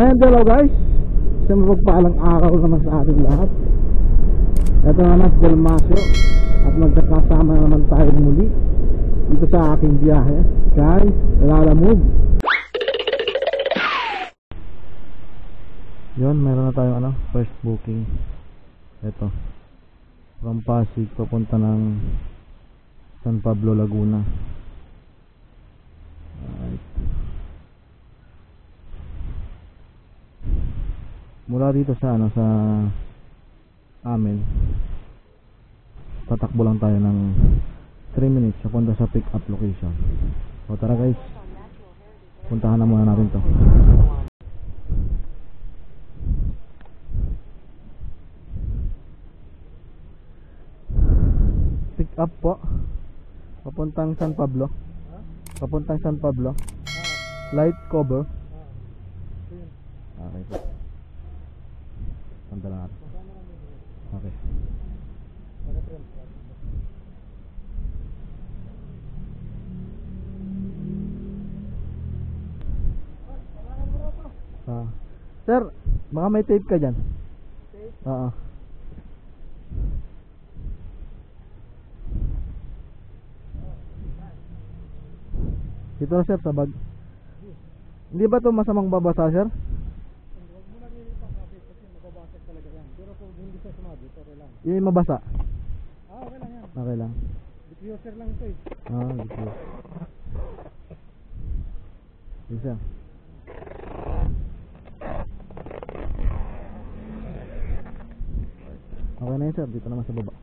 And hello guys, isang mapagpaalang araw naman sa ating lahat. Ito naman si Dalmasio at magkakasama na naman tayo muli dito sa aking biyahe kay Lalamove. Yun, meron na tayong first booking. Ito, from Pasig papunta ng San Pablo, Laguna. Alright. Mula dito sa sa amin, tatakbo lang tayo ng 3 minutes papunta sa pick up location. So tara guys, puntahan na muna natin to. Pick up po, papuntang San Pablo. Papuntang San Pablo. Light cover. Okay po. Punta lang natin. Okay. Sir, baka may tape ka dyan? Tape? Oo. Dito na sir, sa bag. Hindi ba ito masamang babasa sir? Huwag mo nang nilipang kasi mababasag talaga yan. Pero kung hindi siya sumabit, okay lang. Yung mabasa? Okay lang yan. Okay lang. Diffuser lang ito eh. Diffuser. Isa. Okay na yun sir, dito naman sa baba.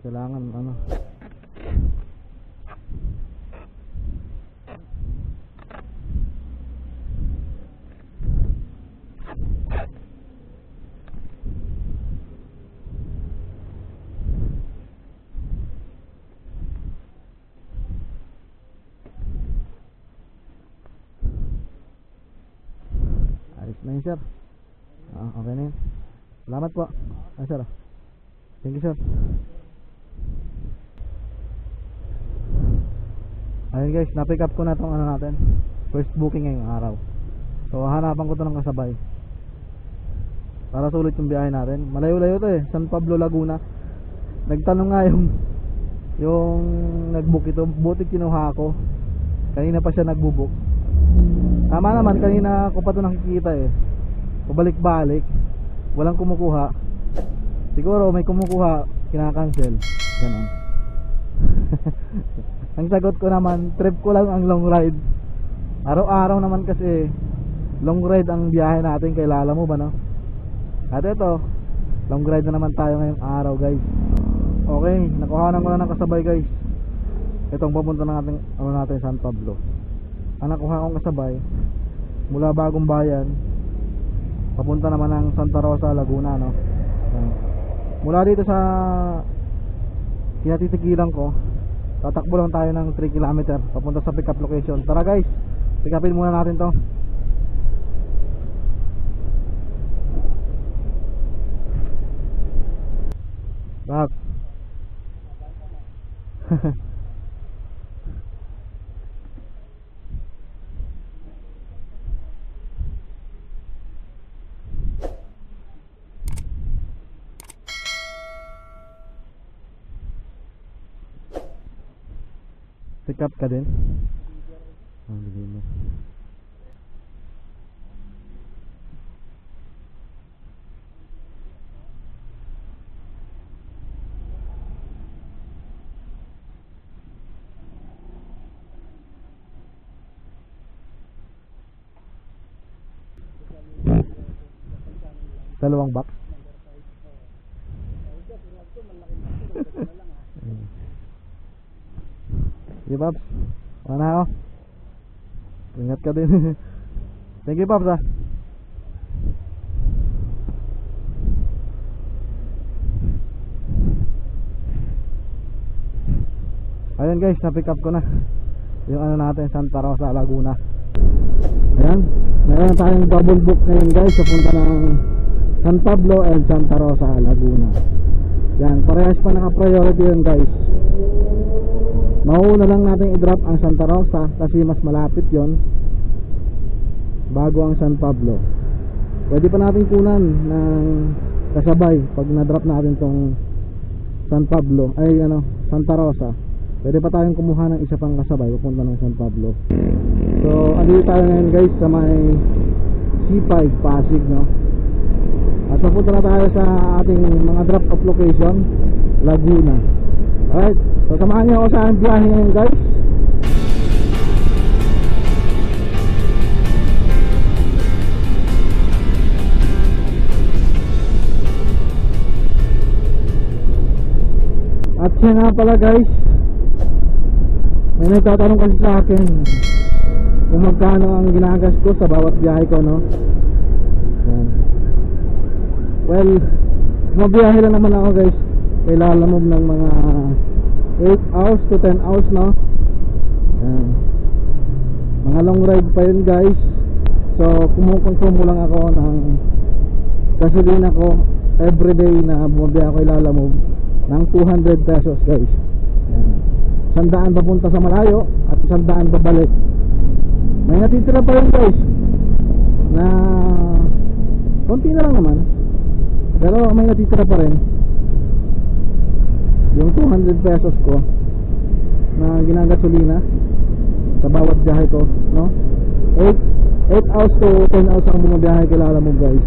Kailangan ayos na yun sir. Okay na yun. Salamat po. Sir. Thank you sir. Ayun guys, na-pick up ko na itong natin, first booking ngayong araw. So hanapan ko ito ng kasabay para sulit yung biyahe natin. Malayo-layo ito San Pablo, Laguna. Nagtanong nga yung nag-book ito, buti kinuha ako. Kanina pa siya nag-book. Tama naman, kanina ko pa ito nakikita pabalik-balik, walang kumukuha. Siguro may kumukuha, kinakancel. Ganon. Ang sagot ko naman, trip ko lang ang long ride. Araw-araw naman kasi long ride ang biyahe natin kay Lalamove no? At ito, long ride na naman tayo ngayong araw guys. Okay, nakuhanan ko na ng kasabay guys. Itong papunta na natin San Pablo. Ang nakuha kong kasabay mula Bagong Bayan papunta naman ng Santa Rosa, Laguna no? Mula dito sa kinatitigilan ko, tatakbo lang tayo ng 3 km papunta sa pick up location. Tara guys, pick upin muna natin to. Back. Pick up ka din? Bigay mo. Dalawang box? Sige Pops, mana ako? Ingat ka din. Thank you Pops Ayun guys, na-pick up ko na yung natin, Santa Rosa, Laguna. Ayan, meron tayong double book ngayon guys, papunta ng San Pablo and Santa Rosa, Laguna. Yan, parehas pa naka-priority yun guys. Mauna lang natin i-drop ang Santa Rosa kasi mas malapit yon bago ang San Pablo. Pwede pa natin kunan ng kasabay pag na-drop natin tong San Pablo, ay Santa Rosa. Pwede pa tayong kumuha ng isa pang kasabay papunta ng San Pablo. So andito tayo ngayon guys sa may C5 Pasig, no? At papunta na tayo sa ating mga drop off location, Laguna. Alright, so samahan niyo ako sa aking biyahe ngayon guys. At siya nga pala guys, may nagtatanong kasi sa akin kung magkano ang ginagas ko sa bawat biyahe ko, no? Yan. Well, mabiyahe lang naman ako guys, may lalamog ng mga 8 hours to 10 hours, no? Yan. Mga long ride pa yun guys. So kumukonsumo lang ako ng gasolina ko everyday na bumabiyahe ako ilalamog ng 200 pesos guys. Yan. 100 papunta sa malayo at 100 pabalik. May natitira pa rin guys na konti na lang naman, pero may natitira pa rin yung 200 pesos ko na ginagasolina sa bawat biyahe ko, no? 8 hours to 10 hours ang bumabiyahe kilala mo guys.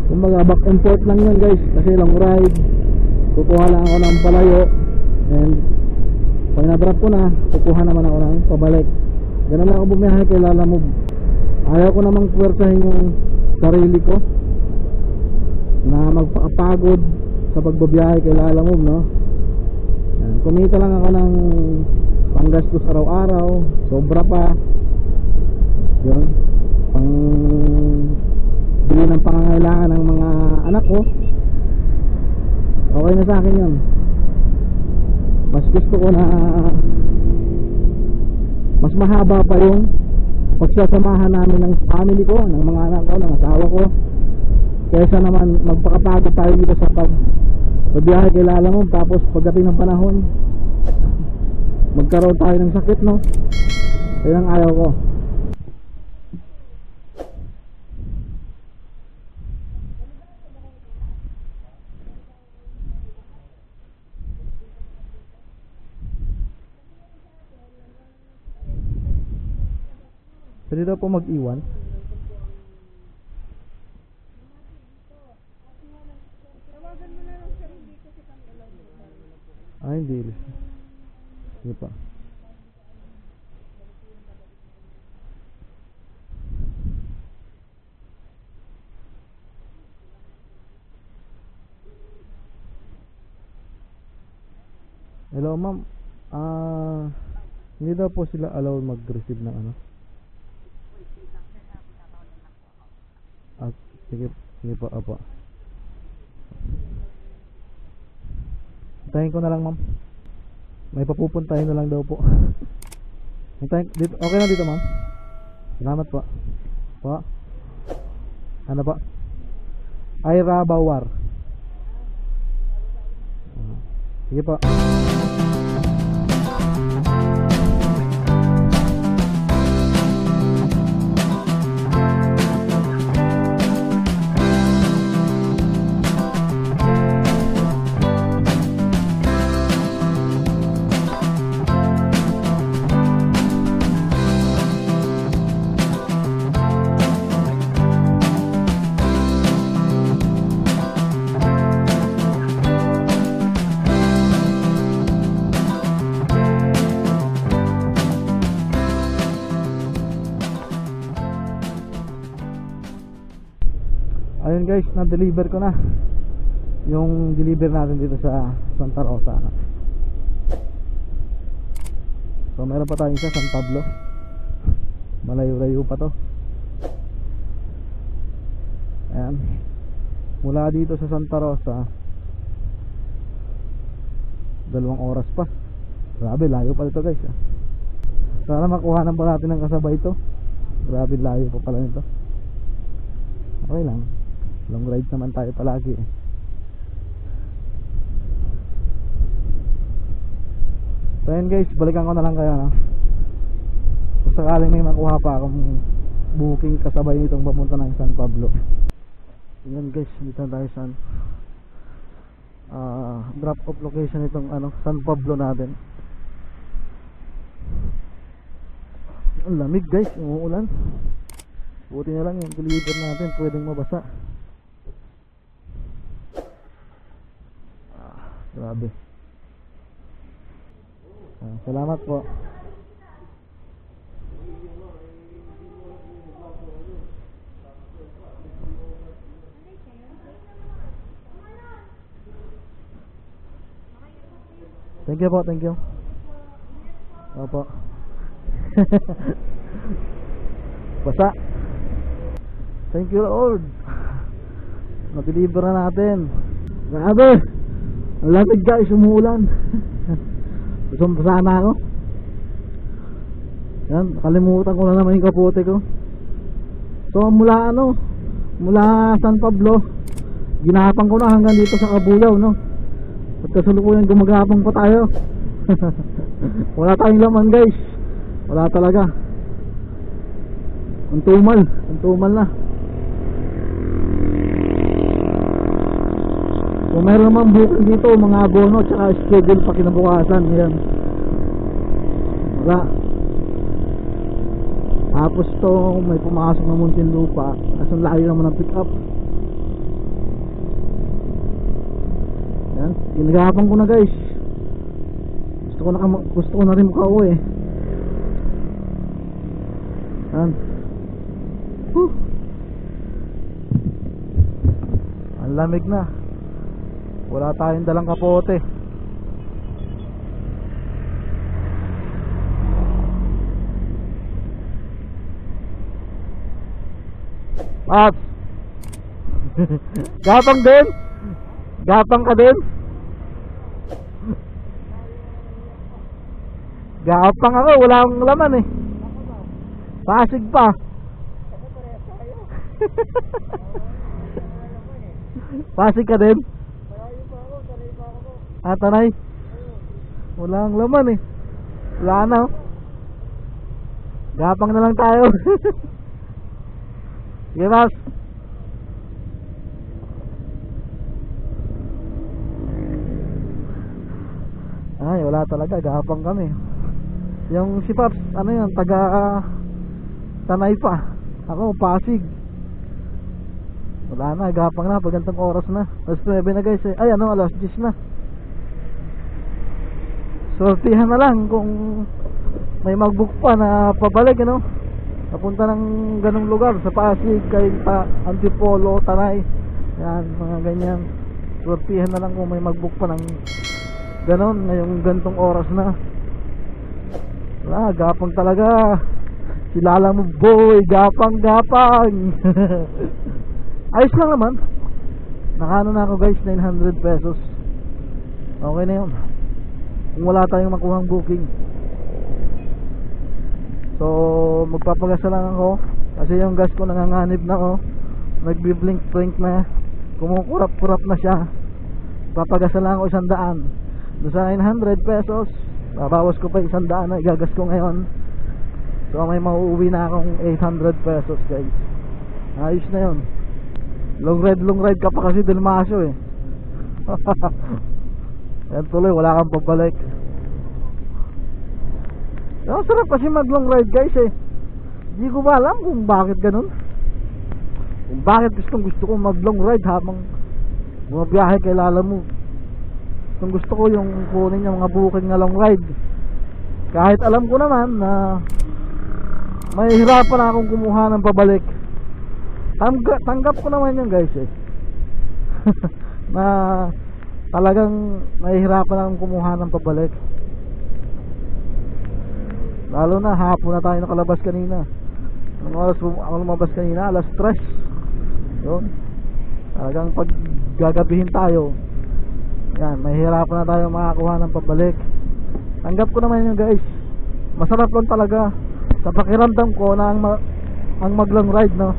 Kumbaga back and forth lang yun guys, kasi long ride, kukuha lang ako ng palayo, and pag na-drop ko na, kukuha naman ako ng pabalik. Ganun lang ako bumiyahe kay Lalamove. Ayaw ko namang puwersahin yung sarili ko na magpapagod sa pagbabiyahe kay Lalamove, no? Yan. Kumita lang ako ng panggastos araw-araw, sobra pa. Yun, pang bili ng pangangailangan ng mga anak ko. Okay na sa akin yun. Mas gusto ko na mas mahaba pa yung pagsasamahan namin ng family ko, ng mga anak ko, ng asawa ko, kaysa naman magpakapagod tayo dito sa pagbiyahe kay Lalamove, tapos pagdating ng panahon magkaroon tayo ng sakit, no? Kaya ang ayaw ko. Pwede daw po mag-iwan. Tawagan mo na lang sir, hindi kasi kami alam mo. Ay, hindi. Sige pa. Hello ma'am. Hindi daw po sila allowed mag-receive ng ano. Sige po, apa. Hintayin ko na lang ma'am. May papupuntahin na lang daw po. Hintayin, dito, okay na dito ma'am. Salamat po. Po. Ano pa? Ira Bawar. Sige po. Ayun guys, na-deliver ko na yung deliver natin dito sa Santa Rosa. So meron pa tayong isa, San Pablo. Malayo-layo pa to. Ayan. Mula dito sa Santa Rosa 2 oras pa. Grabe, layo pa ito guys. Sana makuha pa natin ng kasabay ito. Grabe, layo pa pala nito. Okay lang, long ride naman tayo palagi eh. So yun guys, balikan ko na lang kayo, no? Kung sakaling may makuha pa akong booking kasabay nitong papunta ng San Pablo. Yan guys, dito tayo sa drop off location itong San Pablo natin. Ang lamig guys, umuulan. Buti na lang yung deliver natin pwedeng mabasa. Grabe. Salamat po. Thank you po, thank you. Opo. Basa. Thank you Lord. Na-deliver na natin. Grabe. Ang lamig guys, umuulan. Basa na ako. Yan, nakalimutan ko na naman yung kapote ko. So mula mula San Pablo, ginapang ko na hanggang dito sa Kabuyaw, no? At kasalukuyan gumagapang pa tayo. Wala tayong laman guys. Wala talaga. Ang tumal na. Kung meron naman booking dito, mga abono tsaka schedule pa kinabukasan, yan. Wala. Tapos to, may pumasok na Muntinlupa. Kasi ang layo naman ng pick up. Yan, ginagapang ko na guys. Gusto ko na rin makauwi eh. Yan. Ang lamig na. Wala tayong dalang kapote. Paps. Gapang din? Gapang ka din? Gapang ako, wala akong laman eh. Pasig pa. Pasig ka din? Tanay? Wala akong laman eh. Wala na oh. Gapang na lang tayo. Sige mas. Ay wala talaga, gapang kami. Yung si Paps, yan, taga Tanay pa. Ako, Pasig. Wala na, gapang na, pag gantong oras na. Alas 9 na guys eh. Ay alas 10 na. Sortihan na lang kung may mag-book pa na pabalik, papunta ng ganong lugar sa Pasig, kay Antipolo, Tanay. Yan, mga ganyan. Sortihan na lang kung may mag-book pa ng ganon ngayong gantong oras na. Wala, gapang talaga. Kilala mo boy, gapang. Ayos lang naman. Nakano na ako guys, 900 pesos. Okay na yun kung wala tayong makuhang booking. So magpapagasa lang ako kasi yung gas ko nanganganib na ako. Nagbi-blink na, kumukurap-kurap na siya. Papagasa lang ako 100. Doon sa 900 pesos babawas ko pa 100 na igagas ko ngayon. So may mauuwi na akong 800 pesos guys. Ayos na yun. Long ride ka pa kasi Delmasio eh. Yan tuloy, wala kang pabalik. Ang sarap kasi mag long ride guys eh. Hindi ko ba alam kung bakit ganun. Kung bakit gusto ko mag long ride habang bumabiyahe kay Lalamove. Kung gusto ko yung kunin yung mga booking na long ride. Kahit alam ko naman na mahihirapan akong kumuha ng pabalik. Tanggap ko naman yun guys eh. Na talagang mahihirapan akong kumuha ng pabalik. Lalo na hapon na tayo nakalabas kanina. Anong oras ako lumabas kanina? Alas 3. Yun. Talagang pag gagabihin tayo, yan, mahihirapan na tayo makakuha ng pabalik. Tanggap ko naman yun guys. Masarap lang talaga sa pakiramdam ko na ang mag long ride, no.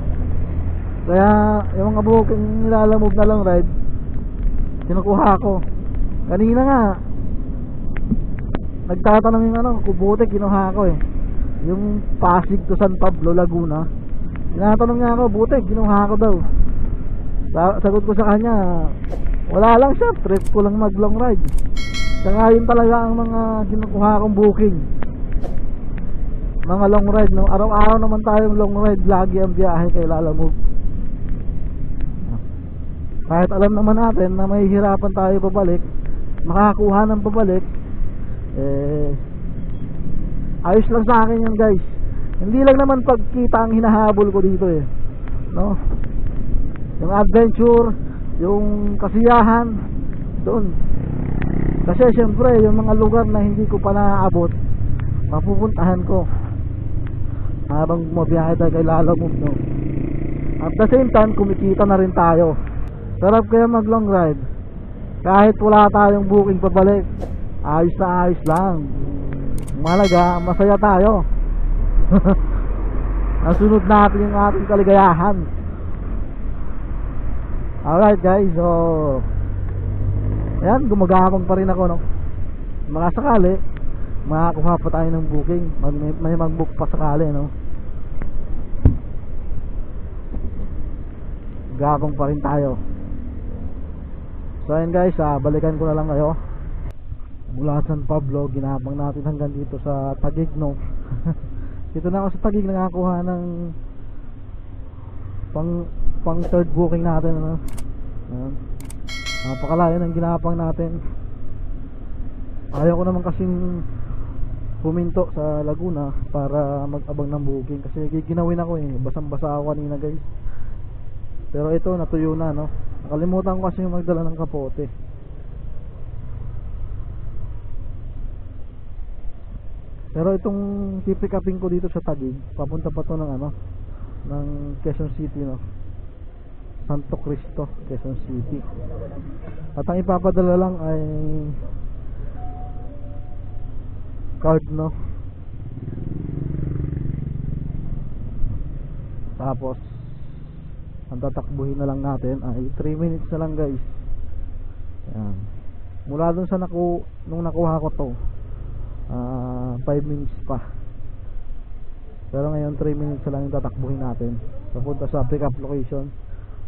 Kaya yung mga booking nilalamove na long ride kinukuha ko. Kanina nga nagtatanong yung ano, Kubote, kinuha ko eh. Yung Pasig to San Pablo, Laguna. Tinatanong niya ako, Buti, kinuha ko daw. Sagot ko sa kanya, wala lang siya, trip ko lang mag long ride. Saka yun talaga ang mga kinukuha kong booking. Mga long ride, no? Araw-araw naman tayong long ride, lagi ang biyahe kay Lalamove. Kahit alam naman natin na may hirapan tayo pabalik, makakuha ng pabalik, ayos lang sa akin yun, guys. Hindi lang naman pagkita ang hinahabol ko dito eh, no? Yung adventure, yung kasiyahan doon. Kasi syempre yung mga lugar na hindi ko pa naaabot, mapupuntahan ko habang bumabiyahe tayo kay Lalamove, no? At the same time, kumikita na rin tayo. Sarap kaya mag long ride kahit wala tayong booking pabalik. Ayos na ayos lang. Mahalaga, masaya tayo. Nasunod natin yung ating kaligayahan. Alright guys, so ayan, gumagapang pa rin ako, no? Mga sakali makakuha pa tayo ng booking, may mag-book pa sakali, no? Gapang pa rin tayo. So ayan guys, balikan ko na lang kayo. Mula San Pablo, ginapang natin hanggang dito sa Taguig, no? Dito na ako sa Taguig, nakakuha ng pang third booking natin, ano? Napakalayo ng ginapang natin. Ayaw ko naman kasing puminto sa Laguna para mag-abang ng booking kasi giginawin ako eh, basang-basa ako kanina, guys. Pero ito, natuyo na, no? Nakalimutan ko kasi magdala ng kapote. Pero itong pipick upin ko dito sa Taguig, papunta pa to ng ano, ng Quezon City, no? Santo Cristo, Quezon City. At ang ipapadala lang ay card, no? Tapos ang tatakbuhin na lang natin ay 3 minutes na lang, guys. Ayan. Mula dun sa nung nakuha ko to, 5 minutes pa. Pero ngayon 3 minutes na lang yung tatakbuhin natin papunta sa pick up location.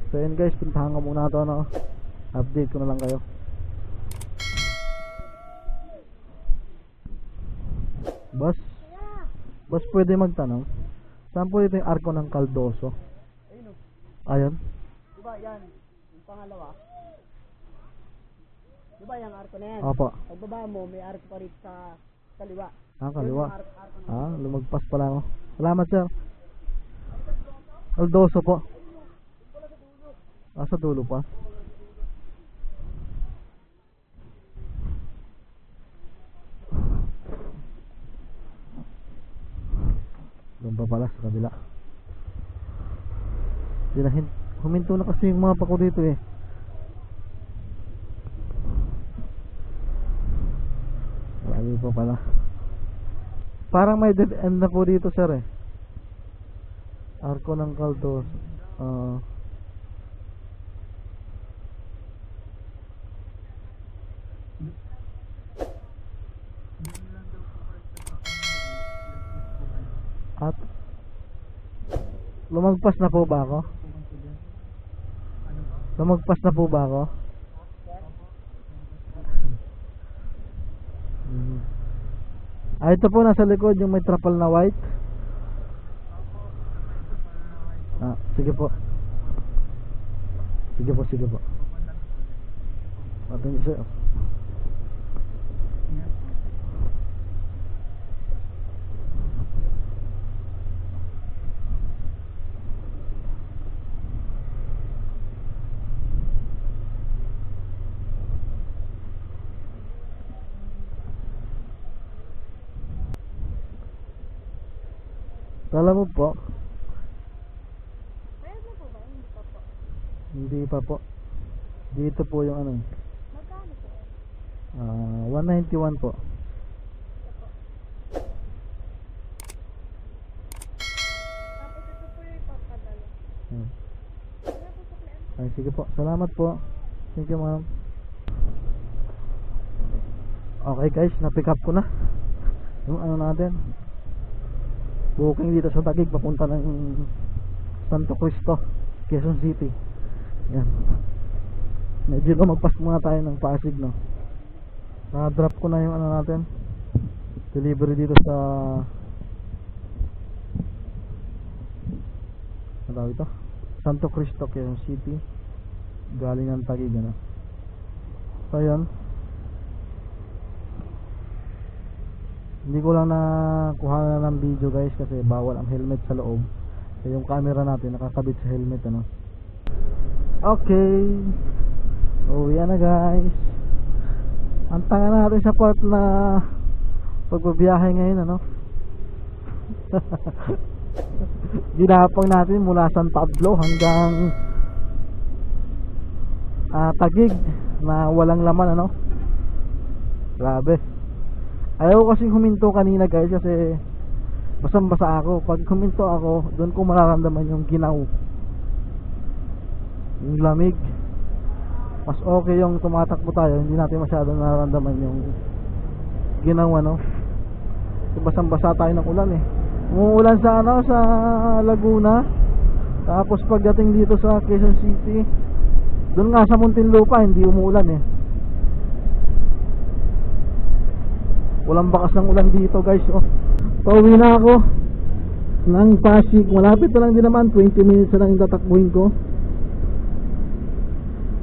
So yun guys, puntahan ko muna to, no? Update ko na lang kayo. Boss, pwede magtanong, saan po ito yung arko ng Caldoso? Ayun. Diba yan, yung pangalawa? Diba yung arko na yan? Opo. Pagbaba mo, may arko pa rin sa kaliwa. Kaliwa. Yung arko na. Lumagpas pala ako. Salamat, sir. Caldoso po. Sa dulo pa. Doon pa pala sa kabila. Huminto na kasi yung mapa ko dito eh. Lagi pa pala. Parang may dead end na po dito, sir eh. Arko ng Caldoso. At lumagpas na po ba ako? Lumagpas na po ba ako? Ito po nasa likod yung may trapal na white. Sige po. Sige po. Ating isa. Alam mo po? Bayad na po ba? Hindi pa po. Hindi pa po. Dito po yung ano. Magkano po? 191 po. Tapos ito po yung ipapadala. Wala po sa plan. Ay, sige po. Salamat po. Thank you, ma'am. Okay guys, na-pick up ko na. yung ano natin, booking dito sa Taguig papunta ng Santo Cristo, Quezon City. Yan, medyo lumagpas muna tayo ng Pasig, no. Na-drop ko na yung ano natin, delivery dito sa ano tawag ito? Santo Cristo, Quezon City, galing ng Taguig, ano. So yun, hindi ko lang nakuha na ng video guys kasi bawal ang helmet sa loob. So yung camera natin nakakabit sa helmet, ano. Okay, uwi na guys. Ang tanga natin sa part na pagbabiyahe ngayon, ano. Ginapang natin mula San Pablo hanggang Taguig na walang laman, ano. Grabe. Ayaw ko kasing huminto kanina guys kasi basang-basa ako. Pag huminto ako, doon ko mararamdaman yung ginaw, yung lamig. Mas okay yung tumatakbo tayo, hindi natin masyadong nararamdaman yung ginaw, ano. So, basang-basa tayo ng ulan eh. Umuulan sa ano, sa Laguna. Tapos pagdating dito sa Quezon City, doon nga sa Muntinlupa hindi umuulan eh. Walang bakas ng ulan dito guys, oh. Pauwi na ako ng Pasig. Malapit na lang din naman, 20 minutes na lang yung tatakbuhin ko.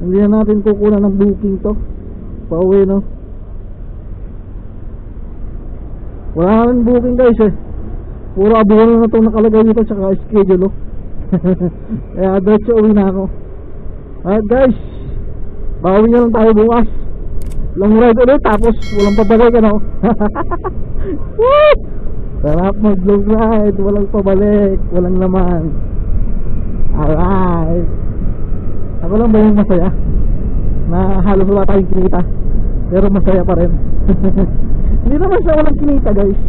Hindi na natin kukunan ng booking to. Pauwi, no. Wala rin booking guys eh. Puro abuhan na itong nakalagay dito, tsaka schedule, oh. Kaya diretso uwi na ako. Alright guys, bawi na lang tayo bukas. Long ride ulit tapos walang pabalik, ano. Woo! Sarap mag long ride, walang pabalik, walang laman. Alright. Ako lang ba yung masaya na halos wala tayong kinita pero masaya pa rin. Hindi naman siya walang kinita guys,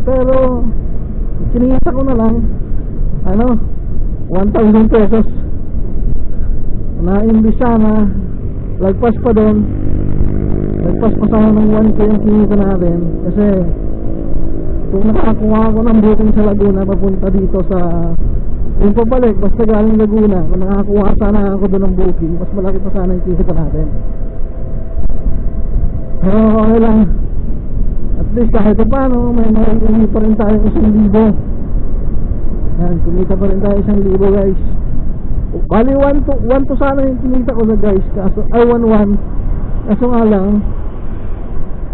pero kinita ko na lang ano 1,000 pesos na imbisa na lagpas pa doon. Lagpas pa sana ng 1K yung kinita natin kasi kung nakakuha ako ng booking sa Laguna papunta dito sa yung pabalik basta galing Laguna, kung nakakuha sana ako doon ng booking, mas malaki pa sana yung kinita natin. Pero okay lang, at least kahit pa paano may kumita pa rin tayo 1,000. Yan, kumita pa rin tayo 1,000 guys. Bali 1 to sana yung kinita ko na guys, kaso ay 1,1. Kaso nga lang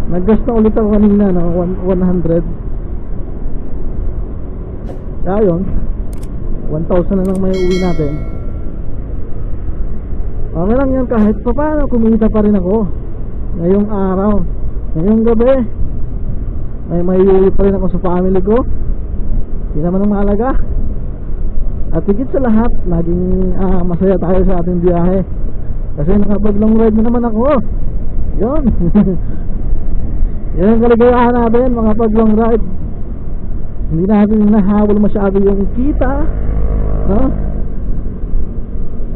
nag-gas na ulit ako kanina, no? 100. Kaya yun, 1,000 na lang may uwi natin. Okay lang yan, kahit pa paano kumita pa rin ako ngayong araw. Ngayong gabi may uwi pa rin ako sa family ko. Hindi naman ang mahalaga. At higit sa lahat, naging masaya tayo sa ating biyahe kasi nakapag long ride na naman ako. Yun. Yan ang kaligayahan natin, mga pag long ride. Hindi natin nahabol masyado yung kita, no?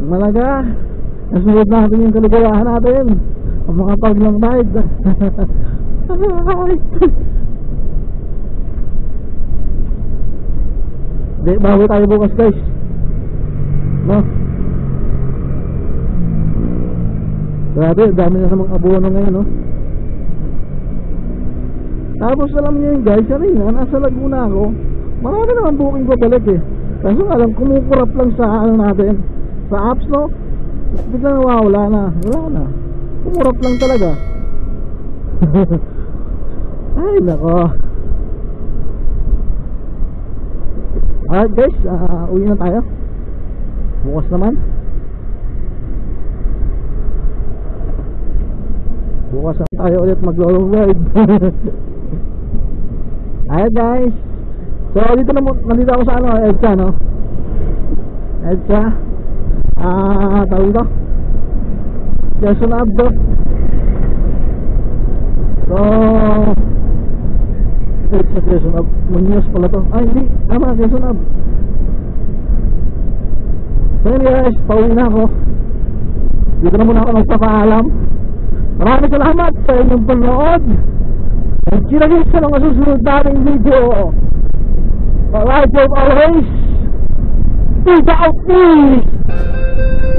Malaga, nasunod natin yung kaligayahan natin, ang mga pag long ride. Hindi, bago tayo bukas guys, no? Grabe, dami na namang abono ngayon, no? Tapos alam niyo yun guys, kanina nasa Laguna ako, marami naman booking ko balik eh. Kaso alam, kumukurap lang sa ano natin, sa apps, no? Tapos biglang wala na. Kumurap lang talaga. Ay nako. Alright guys, uwi na tayo. Bukas naman. Bukas na tayo ulit mag-long ride. Alright guys, so nandito ako sa ano, EDSA, no? EDSA, tawag ito Quezon Abdo. So EDSA Quezon Abdo, Muñoz pala to. Ay hindi, tama, Quezon Abdo. So yun guys, pauwi na ako. Dito na muna ako magpapaalam. Maraming salamat sa inyong panood. And kita sa mga susunod nating video. Alright, always. Peace out, peace!